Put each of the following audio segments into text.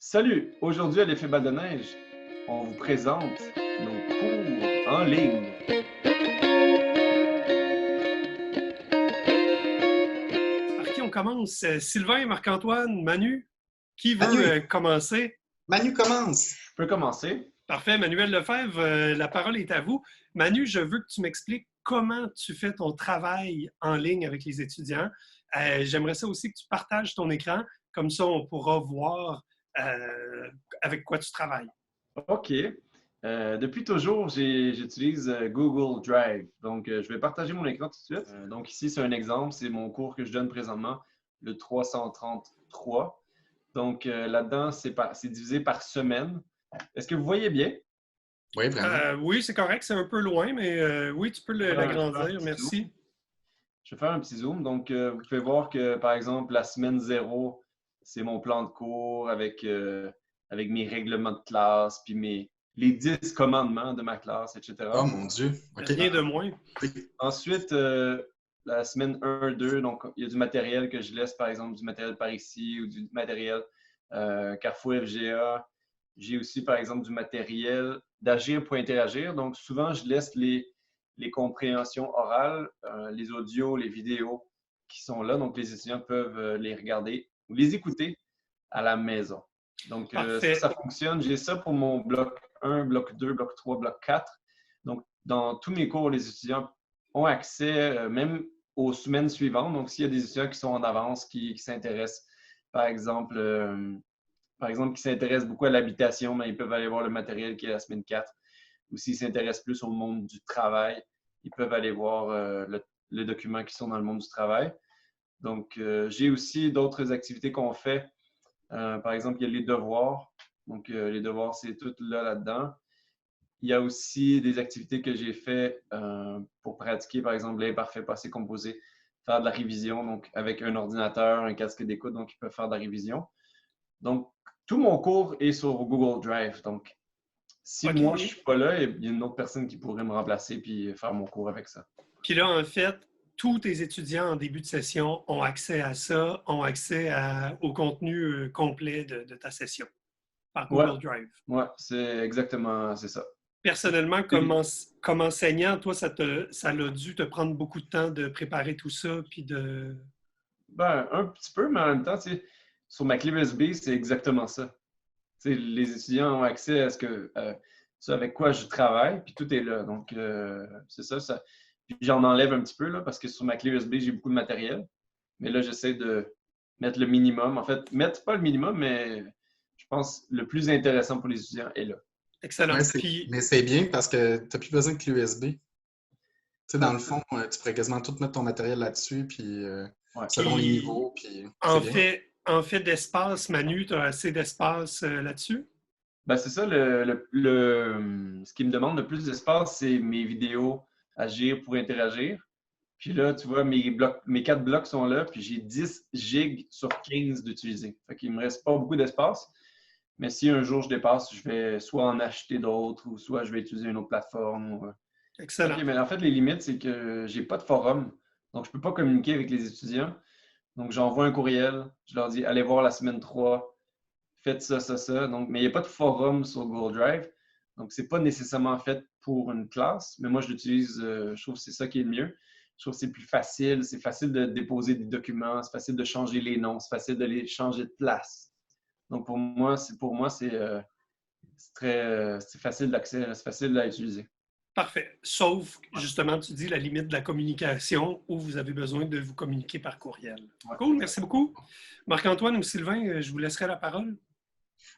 Salut! Aujourd'hui à l'effet balle de neige, on vous présente nos cours en ligne. Par qui on commence? Sylvain, Marc-Antoine, Manu? Qui veut Manu, commencer? Manu commence. Je peux commencer? Parfait, Manuel Lefebvre, la parole est à vous. Manu, je veux que tu m'expliques comment tu fais ton travail en ligne avec les étudiants. J'aimerais ça aussi que tu partages ton écran, comme ça on pourra voir avec quoi tu travailles. OK. Depuis toujours, j'utilise Google Drive. Donc, je vais partager mon écran tout de suite. Donc, ici, c'est un exemple. C'est mon cours que je donne présentement, le 333. Donc, là-dedans, c'est divisé par semaine. Est-ce que vous voyez bien? Oui, vraiment. Oui, c'est correct, c'est un peu loin, mais oui, tu peux Je fais un l'agrandir, petit zoom. merci. Je vais faire un petit zoom. Donc, vous pouvez voir que, par exemple, la semaine 0, c'est mon plan de cours avec mes règlements de classe, puis les 10 commandements de ma classe, Oh etc. mon Dieu. OK. Rien de moins. Ensuite, la semaine 1, 2, donc il y a du matériel que je laisse, par exemple, du matériel par ici ou du matériel Carrefour FGA. J'ai aussi, par exemple, du matériel d'agir pour interagir. Donc, souvent, je laisse les compréhensions orales, les audios, les vidéos qui sont là. Donc, les étudiants peuvent les regarder ou les écouter à la maison. Donc, Parfait. ça fonctionne. J'ai ça pour mon bloc 1, bloc 2, bloc 3, bloc 4. Donc, dans tous mes cours, les étudiants ont accès même aux semaines suivantes. Donc, s'il y a des étudiants qui sont en avance, qui s'intéressent, par exemple, qui s'intéressent beaucoup à l'habitation, mais ils peuvent aller voir le matériel qui est la semaine 4. Ou s'ils s'intéressent plus au monde du travail, ils peuvent aller voir les documents qui sont dans le monde du travail. Donc, j'ai aussi d'autres activités qu'on fait. Par exemple, il y a les devoirs. Donc, les devoirs, c'est tout là-dedans. Il y a aussi des activités que j'ai fait pour pratiquer, par exemple, l'imparfait passé composé, faire de la révision, donc avec un ordinateur, un casque d'écoute, donc ils peuvent faire de la révision. Donc, tout mon cours est sur Google Drive. Donc, si OK. moi, je ne suis pas là, il y a une autre personne qui pourrait me remplacer puis faire mon cours avec ça. Puis là, en fait, tous tes étudiants en début de session ont accès à ça, ont accès au contenu complet de ta session par Ouais, Google Drive. ouais, c'est ça. Personnellement, comme enseignant, toi, ça a dû te prendre beaucoup de temps de préparer tout ça, puis de... Ben, un petit peu, mais en même temps, tu sais, sur ma clé USB, c'est exactement ça. Tu sais, les étudiants ont accès à ce avec quoi je travaille, puis tout est là. Donc, c'est ça. Puis j'en enlève un petit peu, là, parce que sur ma clé USB, j'ai beaucoup de matériel. Mais là, j'essaie de mettre le minimum. En fait, mettre pas le minimum, mais je pense le plus intéressant pour les étudiants est là. Excellent. Ouais, Puis, mais c'est bien parce que tu n'as plus besoin de clé USB. Tu sais, dans Non, le c'est ça. fond, tu pourrais quasiment tout mettre ton matériel là-dessus, puis Ouais. selon les puis niveaux, puis c'est bien. en fait d'espace, Manu, tu as assez d'espace là-dessus? Ben, c'est ça, ce qui me demande le plus d'espace, c'est mes vidéos agir pour interagir. Puis là, tu vois, mes 4 blocs sont là, puis j'ai 10 gigs sur 15 d'utiliser. Fait qu'il me reste pas beaucoup d'espace. Mais si un jour je dépasse, je vais soit en acheter d'autres ou soit je vais utiliser une autre plateforme. OK, Excellent. mais en fait, les limites, c'est que j'ai pas de forum. Donc, je peux pas communiquer avec les étudiants. Donc, j'envoie un courriel. Je leur dis, allez voir la semaine 3, faites ça, ça, ça. Donc, mais il n'y a pas de forum sur Google Drive. Donc, c'est pas nécessairement fait pour une classe. Mais moi, je l'utilise, je trouve que c'est ça qui est le mieux. Je trouve que c'est plus facile. C'est facile de déposer des documents. C'est facile de changer les noms. C'est facile de les changer de place. Donc, c'est facile d'accès. C'est facile à utiliser. Parfait. Sauf, justement, tu dis la limite de la communication où vous avez besoin de vous communiquer par courriel. Ouais, Cool, exact. merci beaucoup. Marc-Antoine ou Sylvain, je vous laisserai la parole.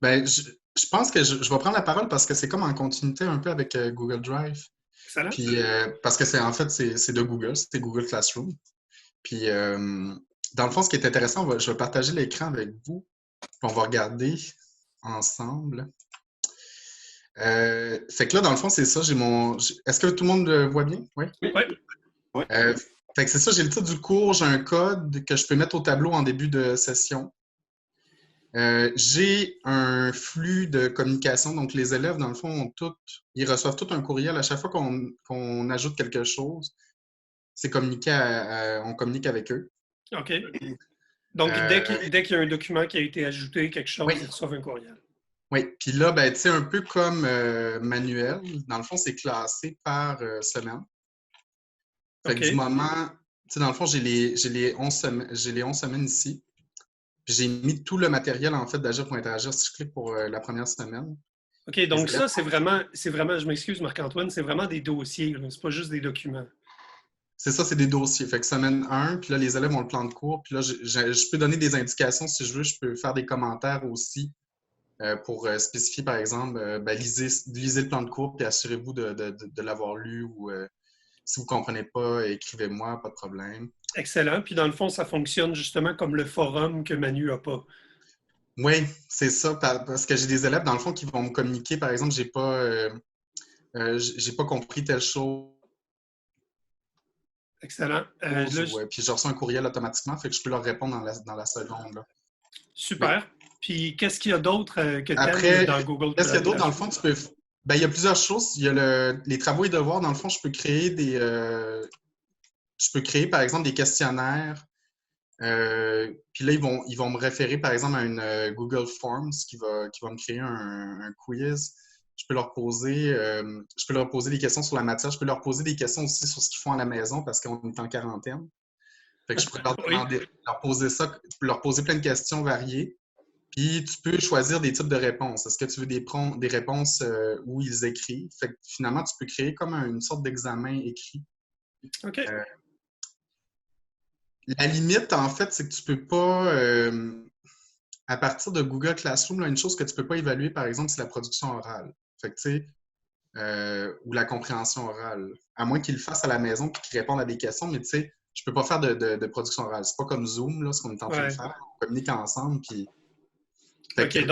Ben, je pense que je vais prendre la parole parce que c'est comme en continuité un peu avec Google Drive. Excellent. Puis, parce que c'est de Google, c'est Google Classroom. Puis, dans le fond, ce qui est intéressant, je vais partager l'écran avec vous. Puis on va regarder ensemble. Fait que là, dans le fond, c'est ça. Est-ce que tout le monde voit bien? Oui. Oui. Oui. Fait que c'est ça, j'ai le titre du cours, j'ai un code que je peux mettre au tableau en début de session. J'ai un flux de communication, donc les élèves, dans le fond, ils reçoivent tout un courriel à chaque fois qu'on ajoute quelque chose. C'est communiqué on communique avec eux. OK. Donc, dès Euh, qu'il y a un document qui a été ajouté, quelque chose, oui, ils reçoivent un courriel. oui. Puis là, ben, tu sais, un peu comme manuel, dans le fond, c'est classé par semaine. Fait que du OK. moment, tu sais, dans le fond, j'ai les 11 semaines ici. Puis j'ai mis tout le matériel, en fait, d'Agir pour interagir. Si je clique pour la première semaine, OK, les donc élèves, ça, c'est vraiment, je m'excuse Marc-Antoine, c'est vraiment des dossiers, là. C'est pas juste des documents. c'est ça, c'est des dossiers. Fait que semaine 1, puis là, les élèves ont le plan de cours. Puis là, je peux donner des indications si je veux. Je peux faire des commentaires aussi pour spécifier, par exemple, ben, lisez le plan de cours, puis assurez-vous de l'avoir lu ou si vous ne comprenez pas, écrivez-moi, pas de problème. Excellent. Puis dans le fond, ça fonctionne justement comme le forum que Manu n'a pas. Oui, c'est ça, parce que j'ai des élèves, dans le fond, qui vont me communiquer, par exemple, j'ai pas compris telle chose, Excellent. Là, ou, puis je reçois un courriel automatiquement, fait que je peux leur répondre dans la seconde. Là. Oui. super. Puis qu'est-ce qu'il y a d'autre que tu aimes Après, dans Google qu'est-ce qu'il y a d'autre? Dans le Classroom? fond, ben, il y a plusieurs choses. Il y a les travaux et devoirs. Dans le fond, je peux créer, par exemple, des questionnaires. Puis là, ils vont me référer, par exemple, à une Google Forms qui va me créer un quiz. Je peux leur poser des questions sur la matière. Je peux leur poser des questions aussi sur ce qu'ils font à la maison parce qu'on est en quarantaine. Fait que je pourrais leur Oui. demander, leur poser ça, leur poser plein de questions variées. Puis tu peux choisir des types de réponses. Est-ce que tu veux des réponses où ils écrivent? Fait que finalement, tu peux créer comme une sorte d'examen écrit. OK. Euh, la limite, en fait, c'est que tu peux pas, à partir de Google Classroom, là, une chose que tu peux pas évaluer, par exemple, c'est la production orale. Fait que, tu sais, ou la compréhension orale. À moins qu'ils le fassent à la maison et qu'ils répondent à des questions, mais tu sais, je peux pas faire de production orale. C'est pas comme Zoom, là, ce qu'on est en train de Ouais. faire. On communique ensemble, puis fait OK. qu'il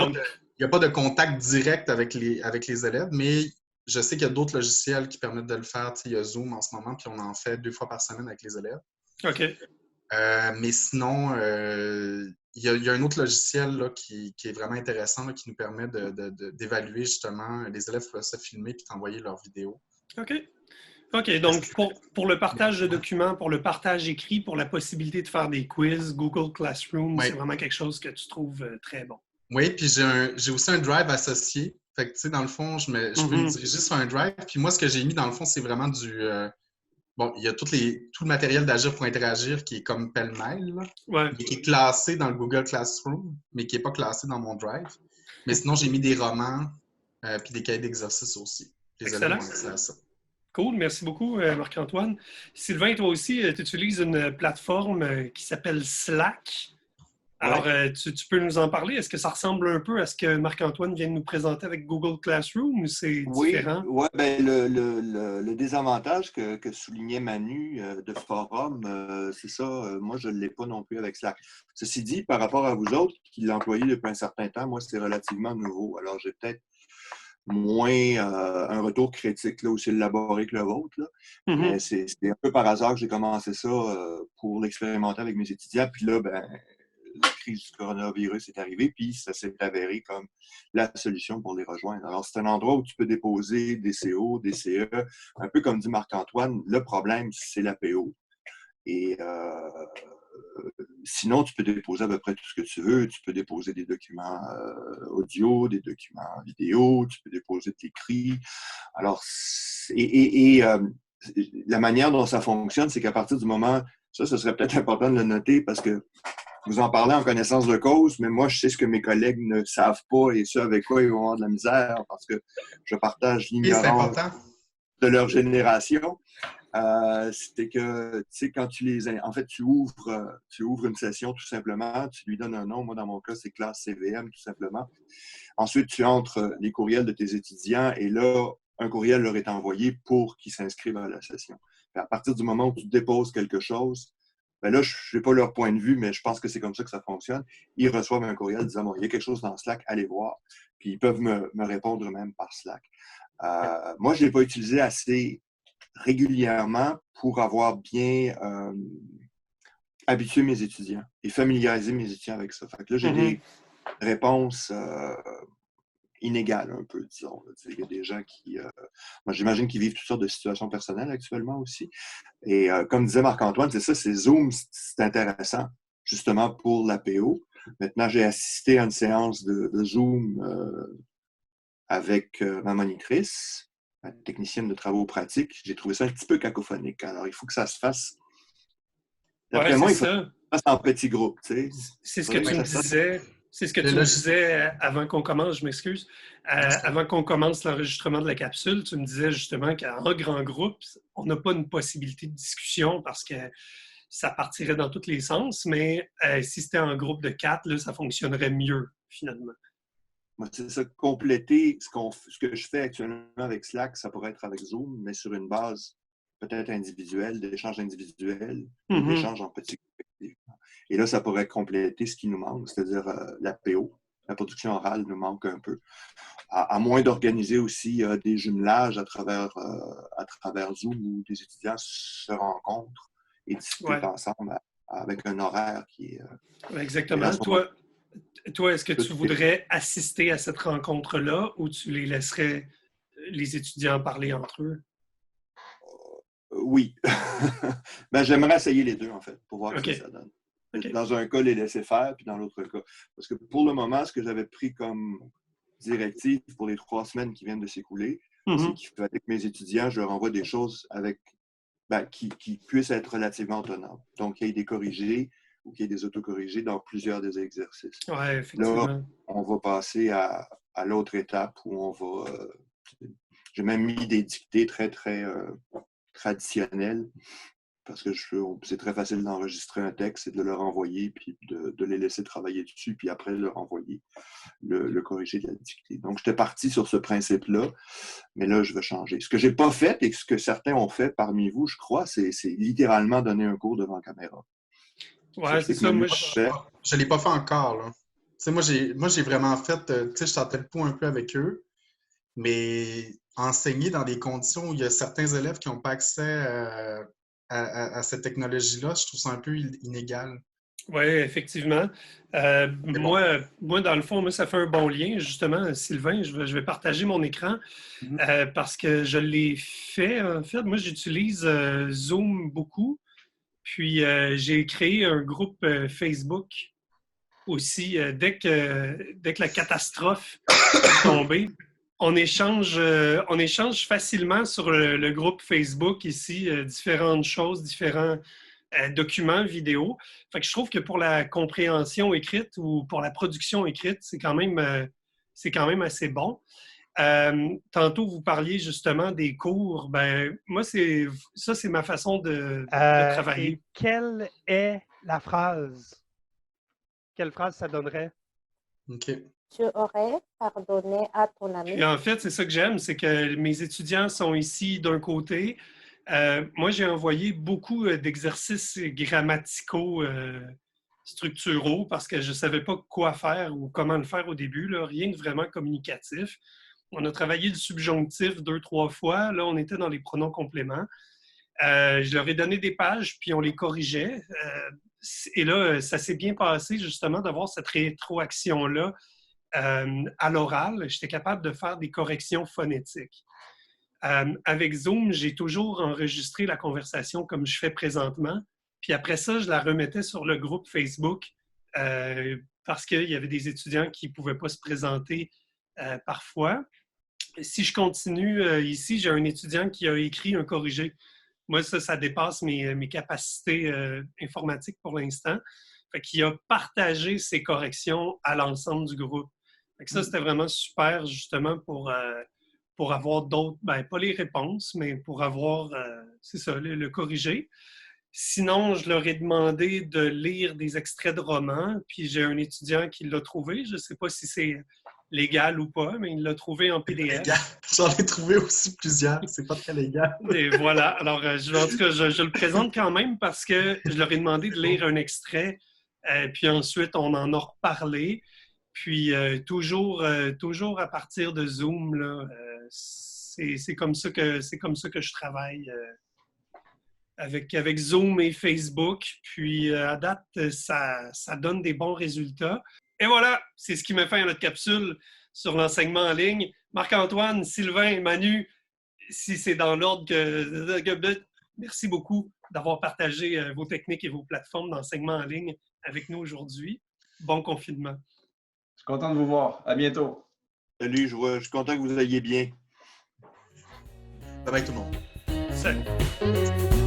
n'y a pas de contact direct avec les élèves, mais je sais qu'il y a d'autres logiciels qui permettent de le faire. Tu sais, il y a Zoom en ce moment, puis on en fait 2 fois par semaine avec les élèves. OK. Mais sinon, il y a un autre logiciel là, qui est vraiment intéressant, là, qui nous permet d'évaluer justement. Les élèves peuvent se filmer et t'envoyer leurs vidéos. OK. OK. Donc, pour le partage de documents, pour le partage écrit, pour la possibilité de faire des quiz, Google Classroom, c'est Ouais. vraiment quelque chose que tu trouves très bon. Oui, puis j'ai aussi un drive associé. Fait que, tu sais, dans le fond, je peux me diriger sur un drive. Puis moi, ce que j'ai mis, dans le fond, c'est vraiment bon, il y a tout le matériel d'Agir pour interagir qui est comme pêle-mêle, là, Ouais. mais qui est classé dans le Google Classroom, mais qui n'est pas classé dans mon drive. Mais sinon, j'ai mis des romans puis des cahiers d'exercices aussi. Les élèves Excellent. ont accès à ça. Cool, merci beaucoup, Marc-Antoine. Sylvain, toi aussi, tu utilises une plateforme qui s'appelle Slack. Alors, Ouais. tu peux nous en parler? Est-ce que ça ressemble un peu à ce que Marc-Antoine vient de nous présenter avec Google Classroom ou c'est Oui, différent? ouais, ben le désavantage que soulignait Manu de Forum, c'est ça, moi je ne l'ai pas non plus avec Slack. Ceci dit, par rapport à vous autres qui l'employez depuis un certain temps, moi c'est relativement nouveau. Alors j'ai peut-être moins un retour critique, là, aussi élaboré que le vôtre, là. Mais Mhm. c'est un peu par hasard que j'ai commencé ça pour l'expérimenter avec mes étudiants. Puis là, ben, la crise du coronavirus est arrivée, puis ça s'est avéré comme la solution pour les rejoindre. Alors, c'est un endroit où tu peux déposer des CO, des CE, un peu comme dit Marc-Antoine, le problème, c'est l'APO. Et sinon, tu peux déposer à peu près tout ce que tu veux. Tu peux déposer des documents audio, des documents vidéo, tu peux déposer de l'écrit. Alors, la manière dont ça fonctionne, c'est qu'à partir du moment, ça, ce serait peut-être important de le noter parce que vous en parlez en connaissance de cause, mais moi, je sais ce que mes collègues ne savent pas et ce avec quoi ils vont avoir de la misère parce que je partage Et c'est l'ignorance important. de leur génération. C'est que, tu sais, quand en fait, tu ouvres une session tout simplement, tu lui donnes un nom. Moi, dans mon cas, c'est classe CVM tout simplement. Ensuite, tu entres les courriels de tes étudiants et là, un courriel leur est envoyé pour qu'ils s'inscrivent à la session. Et à partir du moment où tu déposes quelque chose, ben là, je n'ai pas leur point de vue, mais je pense que c'est comme ça que ça fonctionne. Ils reçoivent un courriel disant, bon, il y a quelque chose dans Slack, allez voir. Puis ils peuvent me répondre même par Slack. Moi, je ne l'ai pas utilisé assez régulièrement pour avoir bien habitué mes étudiants et familiarisé mes étudiants avec ça. Fait que là, j'ai des réponses inégales un peu, disons. Il y a des gens qui... moi, j'imagine qu'ils vivent toutes sortes de situations personnelles actuellement aussi. Et comme disait Marc-Antoine, c'est ça, c'est Zoom, c'est intéressant. justement pour l'APO. Maintenant, j'ai assisté à une séance de Zoom avec ma monitrice, la technicienne de travaux pratiques. J'ai trouvé ça un petit peu cacophonique. Alors, il faut que ça se fasse. D'après moi, il faut que ça se fasse en petits groupes. Tu sais. C'est ce que tu me disais. C'est ce que tu me disais avant qu'on commence, je m'excuse. Avant qu'on commence l'enregistrement de la capsule, tu me disais justement qu'en grand groupe, on n'a pas une possibilité de discussion parce que ça partirait dans tous les sens, mais si c'était en groupe de 4, là, ça fonctionnerait mieux, finalement. Moi, c'est ça, compléter ce que je fais actuellement avec Slack, ça pourrait être avec Zoom, mais sur une base peut-être individuelle, d'échange individuel, d'échange en petits groupes. Et là, ça pourrait compléter ce qui nous manque, c'est-à-dire l'APO, la production orale nous manque un peu. À moins d'organiser aussi des jumelages à travers Zoom où des étudiants se rencontrent et discutent ensemble avec un horaire qui est... Exactement. Toi, est-ce que tu voudrais assister à cette rencontre-là ou tu les laisserais les étudiants parler entre eux? Oui. Ben, j'aimerais essayer les deux, en fait, pour voir ce que ça donne. Dans un cas, les laisser faire, puis dans l'autre cas. Parce que pour le moment, ce que j'avais pris comme directive pour les 3 semaines qui viennent de s'écouler, c'est qu'il fallait que mes étudiants, je leur envoie des choses qui puissent être relativement autonomes. Donc, qu'il y ait des corrigés ou qu'il y ait des autocorrigés dans plusieurs des exercices. Oui, effectivement. Là, on va passer à l'autre étape où on va... j'ai même mis des dictées très, très traditionnelles parce que c'est très facile d'enregistrer un texte et de leur envoyer, puis de les laisser travailler dessus, puis après leur envoyer le corrigé de la dictée. Donc, j'étais parti sur ce principe-là, mais là, je vais changer. Ce que je n'ai pas fait et ce que certains ont fait parmi vous, je crois, c'est littéralement donner un cours devant caméra. Ouais, c'est ça. Moi, je ne l'ai pas fait encore. Là. Moi, j'ai vraiment fait, je sentais le pouls un peu avec eux, mais enseigner dans des conditions où il y a certains élèves qui n'ont pas accès à cette technologie-là, je trouve ça un peu inégal. Oui, effectivement. Moi, dans le fond, ça fait un bon lien. Justement, Sylvain, je vais partager mon écran parce que je l'ai fait. En fait, moi, j'utilise Zoom beaucoup. Puis, j'ai créé un groupe Facebook aussi. Dès que la catastrophe est tombée, on échange facilement sur le groupe Facebook ici, différentes choses, différents documents, vidéos. Fait que je trouve que pour la compréhension écrite ou pour la production écrite, c'est quand même assez bon. Tantôt, vous parliez justement des cours. Ben, moi, c'est ma façon de travailler. Et quelle est la phrase? Quelle phrase ça donnerait? OK. Tu aurais pardonné à ton ami. Et en fait, c'est ça que j'aime, c'est que mes étudiants sont ici d'un côté. Moi, j'ai envoyé beaucoup d'exercices grammaticaux structuraux parce que je ne savais pas quoi faire ou comment le faire au début, là, rien de vraiment communicatif. On a travaillé le subjonctif 2-3 fois. Là, on était dans les pronoms compléments. Je leur ai donné des pages, puis on les corrigeait. Et là, ça s'est bien passé, justement, d'avoir cette rétroaction-là à l'oral. J'étais capable de faire des corrections phonétiques. Avec Zoom, j'ai toujours enregistré la conversation comme je fais présentement. Puis après ça, je la remettais sur le groupe Facebook parce qu'il y avait des étudiants qui ne pouvaient pas se présenter parfois. Si je continue ici, j'ai un étudiant qui a écrit un corrigé. Moi, ça dépasse mes capacités informatiques pour l'instant. Fait qu'il a partagé ses corrections à l'ensemble du groupe. Fait que ça, c'était vraiment super, justement, pour avoir d'autres, pas les réponses, mais pour avoir, c'est ça, le corrigé. Sinon, je leur ai demandé de lire des extraits de romans, puis j'ai un étudiant qui l'a trouvé. Je ne sais pas si c'est légal ou pas, mais il l'a trouvé en PDF. J'en ai trouvé aussi plusieurs, c'est pas très légal. Et voilà, alors en tout cas, je le présente quand même parce que je leur ai demandé de lire un extrait, puis ensuite on en a reparlé. Puis toujours à partir de Zoom, là, c'est comme ça que je travaille avec Zoom et Facebook. Puis à date, ça donne des bons résultats. Et voilà, c'est ce qui me fait à notre capsule sur l'enseignement en ligne. Marc-Antoine, Sylvain, Manu, si c'est dans l'ordre merci beaucoup d'avoir partagé vos techniques et vos plateformes d'enseignement en ligne avec nous aujourd'hui. Bon confinement. Je suis content de vous voir. À bientôt. Salut, je suis content que vous alliez bien. Bye bye tout le monde. Salut.